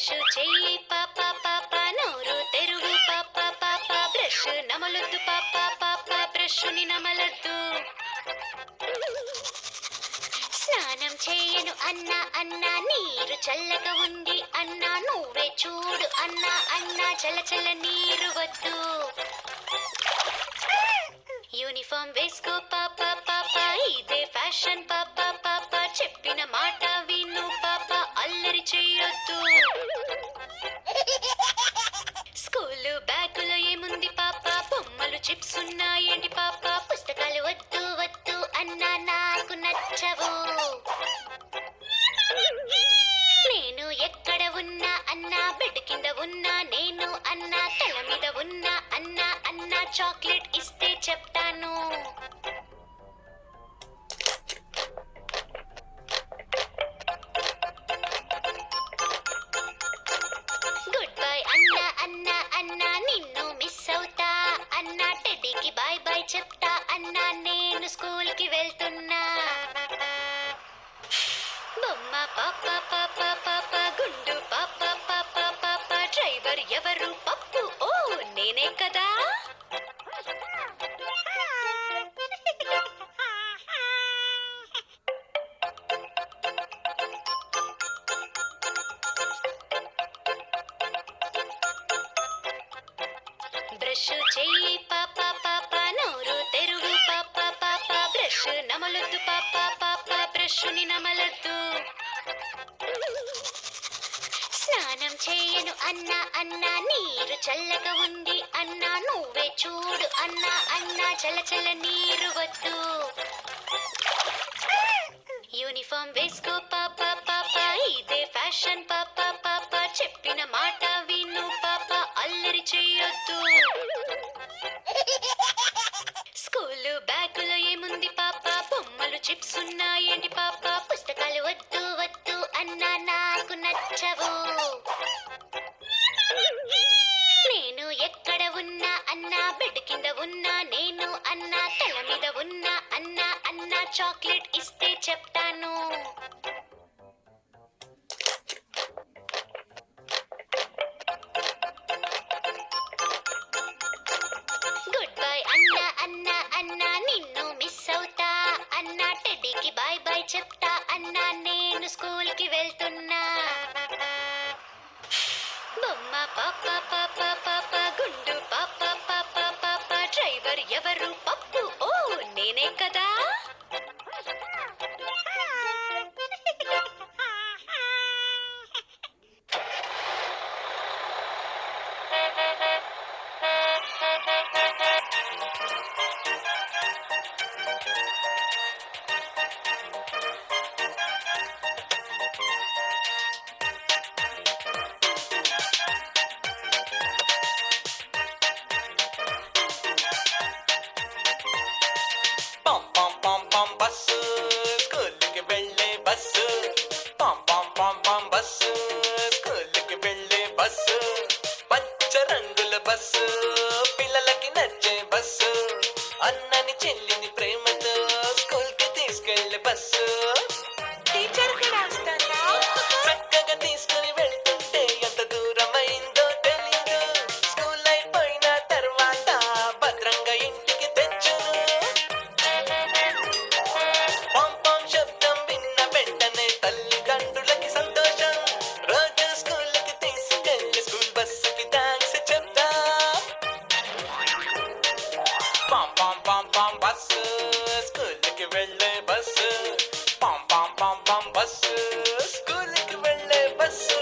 Brush చెయ్యి పాప పాప నోరు తెరువు పాప పాప బ్రష్ నమలొద్దు పాప పాప బ్రష్ని నమలొద్దు. స్నానం చేయను అన్నా అన్నా నీరు చల్లగా ఉంది అన్నా నువ్వే చూడు అన్నా అన్నా చల్ల చల్ల నీరు వద్దు. యూనిఫామ్ వేసుకో పాప పాప ఇదే ఫ్యాషన్ పాప పాప చెప్పిన మాట విను పాప అల్లరి చెయ్యొద్దు. స్కూలు బ్యాగులో ఏముంది పాప బొమ్మలు చిప్స్ ఉన్నాయండి పాప పుస్తకాలు వద్దు వద్దు అన్నా నాకు నచ్చవు. నేను ఎక్కడ ఉన్నా అన్నా బెడ్ కింద ఉన్నా నేను అన్నా తల మీద ఉన్నా అన్నా అన్నా చాక్లెట్ ఇస్తే చెప్తాను. గుడ్ బై అన్నా అన్నా అన్నా నిన్ను మిస్ అవుతా అన్నా టెడ్డీకి బాయ్ బాయ్ చెప్తా అన్నా నేను స్కూల్ కి వెళ్తున్నా. బొమ్మ పాప పాప పాప గుండు పాప పాప పాప డ్రైవర్ ఎవరు పప్పు ఓ నేనే కదా. బ్రష్ చెయ్యి పాప పాప నోరు తెరువు పాప పాప బ్రష్ నమలొద్దు పాప పాప బ్రష్ని నమలొద్దు. స్నానం చేయను అన్నా అన్నా నీరు చల్లగా ఉంది అన్నా నువ్వే చూడు అన్నా అన్నా చల్ల చల్ల నీరు వద్దు. యూనిఫామ్ వేసుకో పాప పాప ఇదే ఫ్యాషన్ పాప పాప చెప్పిన మాట విను పాప అల్లరి చెయ్యొద్దు. స్కూలు బ్యాగులో ఏముంది పాప బొమ్మలు చిప్స్ ఉన్నాయండి పాప పుస్తకాలు వద్దు వద్దు అన్నా నాకు నచ్చవు. నేను ఎక్కడ ఉన్నా అన్నా బెడ్ కింద ఉన్నా నేను అన్నా తల మీద ఉన్నా అన్నా అన్నా చాక్లెట్ ఇస్తే చెప్తాను. గుడ్ బై అన్నా అన్నా అన్నా నిన్ను మిస్ అవుతా అన్నా టెడ్డీకి బాయ్ బాయ్ చెప్తా అన్నా నేను స్కూల్ కి వెళ్తున్నా. బొమ్మ పాప పాప పాప గుండు పాప పాప పాప డ్రైవర్ ఎవరు పప్పు ఓ నేనే కదా. బస్సు స్కూల్కి వెళ్ళే బస్సు పాం పాం పాం పాం బస్సు స్కూల్కి వెళ్ళే బస్సు పచ్చ రంగుల బస్సు పిల్లలకి నచ్చే బస్సు అన్నని చెల్లిని ప్రేమతో స్కూల్కి తీసుకెళ్ళే బస్సు. టీచర్ కూడా వస్తుందా? చక్కగా తీసుకుని వెళ్తుంటే ఎంత దూరమైందో తెలీదు. స్కూల్ అయిపోయిన తర్వాత భద్రంగా ఇంటికి తెచ్చును. పాం పాం శబ్దం విన్న వెంటనే తల్లిదండ్రులకి సంతోషం. రోజు స్కూల్కి తీసుకెళ్ళి స్కూల్ బస్సుకి థాంక్స్ చెప్తాం. పాం పాం పాం పాం బస్సు స్కూల్కి వెళ్ళే బస్సు పాం పాం పాం పాం బస్సు స్కూల్కి వెళ్ళే బస్సు.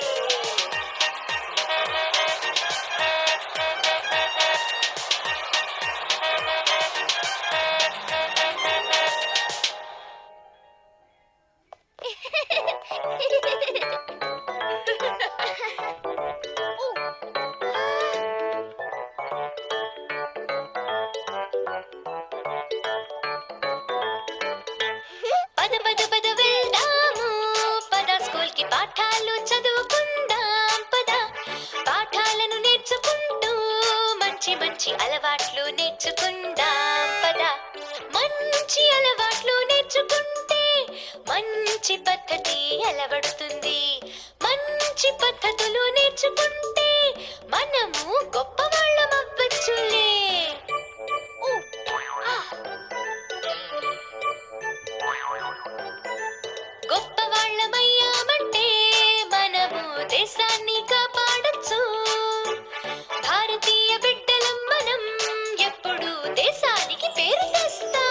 పద పద పద వెళ్దాము పద స్కూల్ కి పాఠాలు చదువుకుందాం పద. పాఠాలను నేర్చుకుంటూ మంచి మంచి అలవాట్లు నేర్చుకుందాం పద. మంచి అలవాట్లు నేర్చుకుంటే మంచి పద్ధతి అలవడుతుంది. మంచి పద్ధతులు నేర్చుకుంటే మనము గొప్పవాళ్ళం అవ్వచ్చులే. గొప్పవాళ్ళమయ్యామంటే మనము దేశాన్ని కాపాడొచ్చు. భారతీయ బిడ్డలం మనం ఎప్పుడు దేశానికి పేరు తెస్తాం.